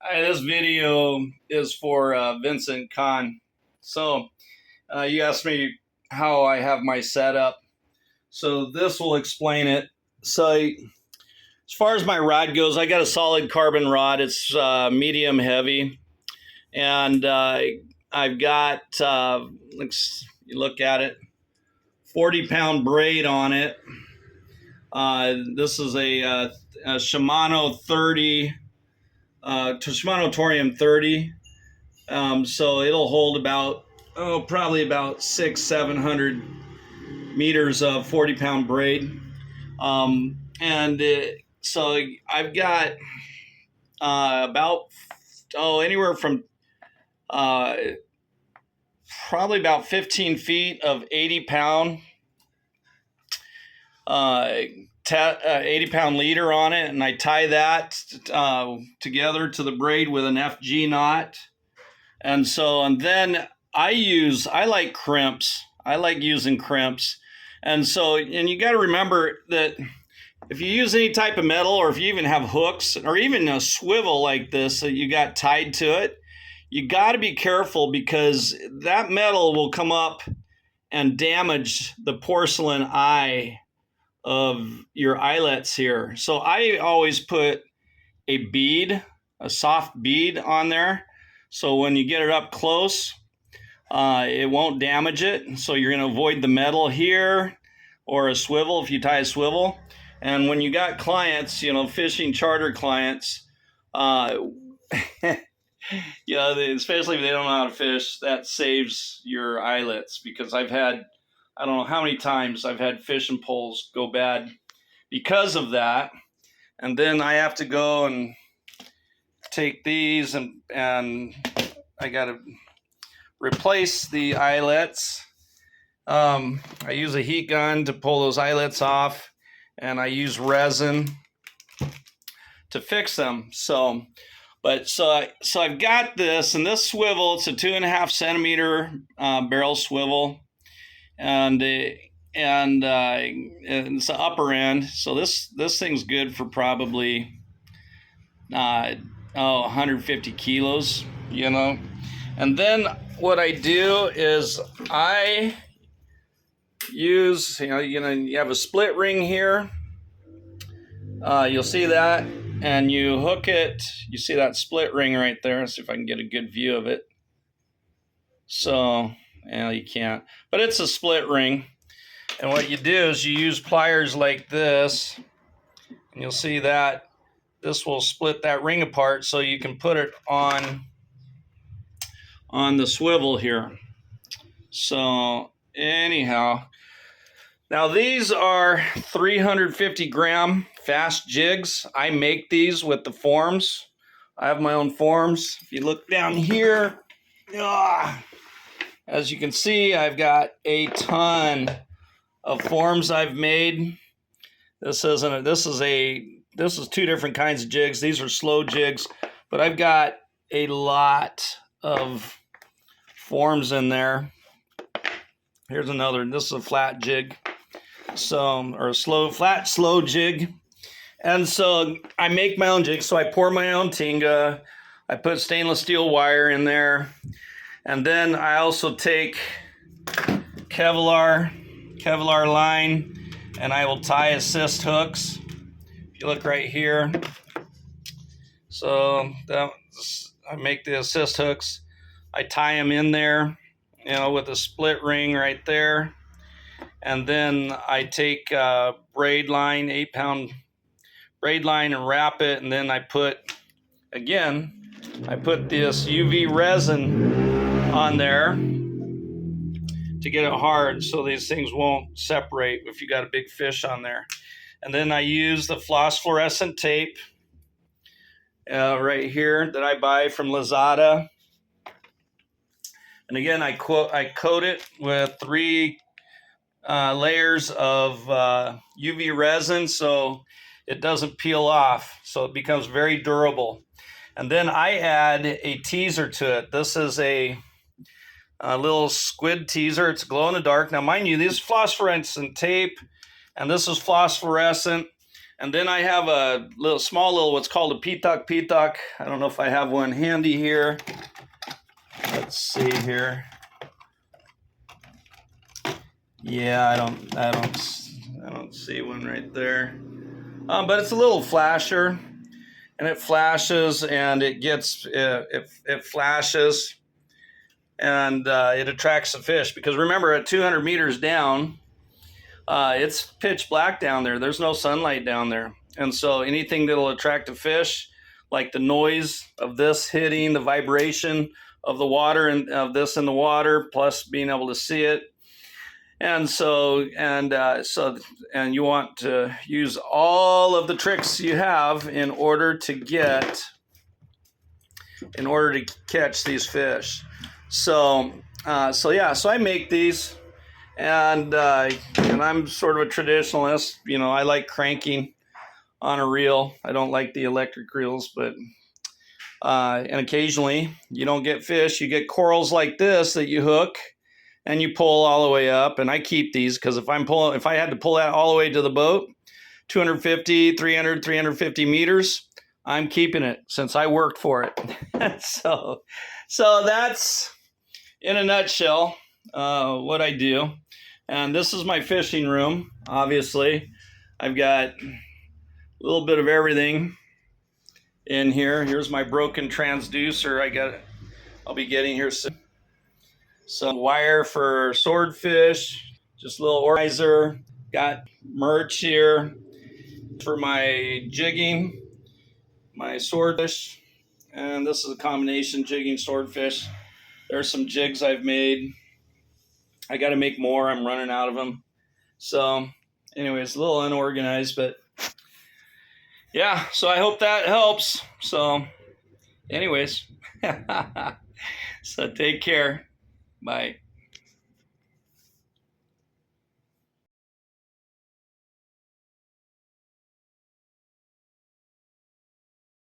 Hi, this video is for Vincent Kahn. So, you asked me how I have my setup. So, this will explain it. So, as far as my rod goes, I got a solid carbon rod. It's medium heavy. And I've got, you look at it, 40-pound braid on it. This is a Shimano 30, Shimano Torium 30. So it'll hold about, probably about 600-700 meters of 40-pound braid. So I've got anywhere from probably about 15 feet of 80-pound 80-pound leader on it, and I tie that together to the braid with an FG knot. And then I like crimps. I like using crimps. And you got to remember that if you use any type of metal, or if you even have hooks or even a swivel like this that you got tied to it, you got to be careful, because that metal will come up and damage the porcelain eye of your eyelets here. So I always put a soft bead on there. So when you get it up close, it won't damage it. So you're going to avoid the metal here, or a swivel if you tie a swivel. And when you got clients, fishing charter clients, especially if they don't know how to fish, that saves your eyelets. Because I don't know how many times I've had fishing poles go bad because of that. And then I have to go and take these and I got to replace the eyelets. I use a heat gun to pull those eyelets off, and I use resin to fix them. So I've got this, and this swivel, it's a 2.5 centimeter barrel swivel, and it's the upper end. So this thing's good for probably 150 kilos, And then what I do is I use, you have a split ring here. You'll see that, and you hook it. You see that split ring right there. Let's see if I can get a good view of it. So, you can't, but it's a split ring. And what you do is you use pliers like this, and you'll see that this will split that ring apart, so you can put it on the swivel here. So anyhow, now these are 350-gram fast jigs. I make these with the forms. I have my own forms. If you look down here, as you can see, I've got a ton of forms I've made. This is two different kinds of jigs. These are slow jigs, but I've got a lot of forms in there. Here's another. This is a flat jig, or a slow jig. And so I make my own jigs. So I pour my own tinga. I put stainless steel wire in there, and then I also take Kevlar line, and I will tie assist hooks. If you look right here, so I make the assist hooks. I tie them in there, with a split ring right there. And then I take braid line, 8-pound braid line, and wrap it. And then I put this UV resin on there to get it hard, so these things won't separate if you got a big fish on there. And then I use the phosphorescent tape right here that I buy from Lazada. And again, I coat it with 3 layers of UV resin, so it doesn't peel off, so it becomes very durable. And then I add a teaser to it. This is a little squid teaser. It's glow in the dark. Now, mind you, this is phosphorescent tape, and this is phosphorescent. And then I have a small what's called a pitak. I don't know if I have one handy here. Let's see here. Yeah, I don't see one right there. But it's a little flasher, and it flashes, and it flashes, and it attracts the fish. Because remember, at 200 meters down, it's pitch black down there. There's no sunlight down there, and so anything that'll attract a fish, like the noise of this hitting, the vibration of the water and of this in the water, plus being able to see it. And so you want to use all of the tricks you have in order to catch these fish. So I make these, and I'm sort of a traditionalist. You know, I like cranking on a reel. I don't like the electric reels, but and occasionally you don't get fish. You get corals like this that you hook and you pull all the way up. And I keep these because if I had to pull that all the way to the boat, 250, 300, 350 meters, I'm keeping it since I worked for it. So that's in a nutshell what I do. And this is my fishing room. Obviously, I've got a little bit of everything in here. Here's my broken transducer I'll be getting here soon. Some wire for swordfish, just a little organizer. Got merch here for my jigging, my swordfish, and this is a combination jigging swordfish. There's some jigs I've made. I got to make more. I'm running out of them. So anyways, a little unorganized, but yeah, so I hope that helps. So anyways, so take care. Bye.